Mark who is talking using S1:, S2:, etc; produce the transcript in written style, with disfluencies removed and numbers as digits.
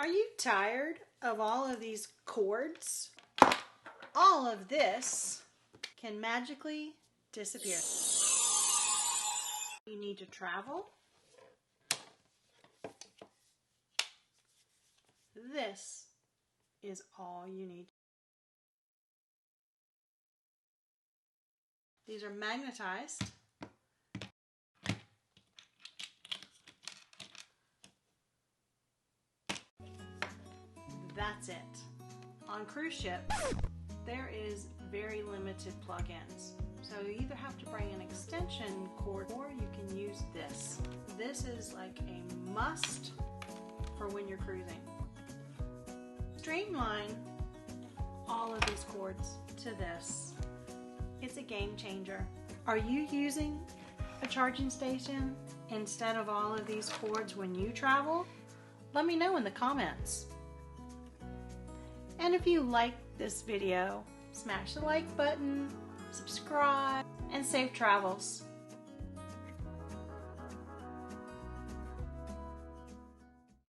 S1: Are you tired of all of these cords? All of this can magically disappear. You need to travel. This is all you need. These are magnetized. That's it. On cruise ships, there is very limited plug-ins. So you either have to bring an extension cord or you can use this. This is like a must for when you're cruising. Streamline all of these cords to this. It's a game changer. Are you using a charging station instead of all of these cords when you travel? Let me know in the comments. And if you like this video, smash the like button, subscribe, and safe travels.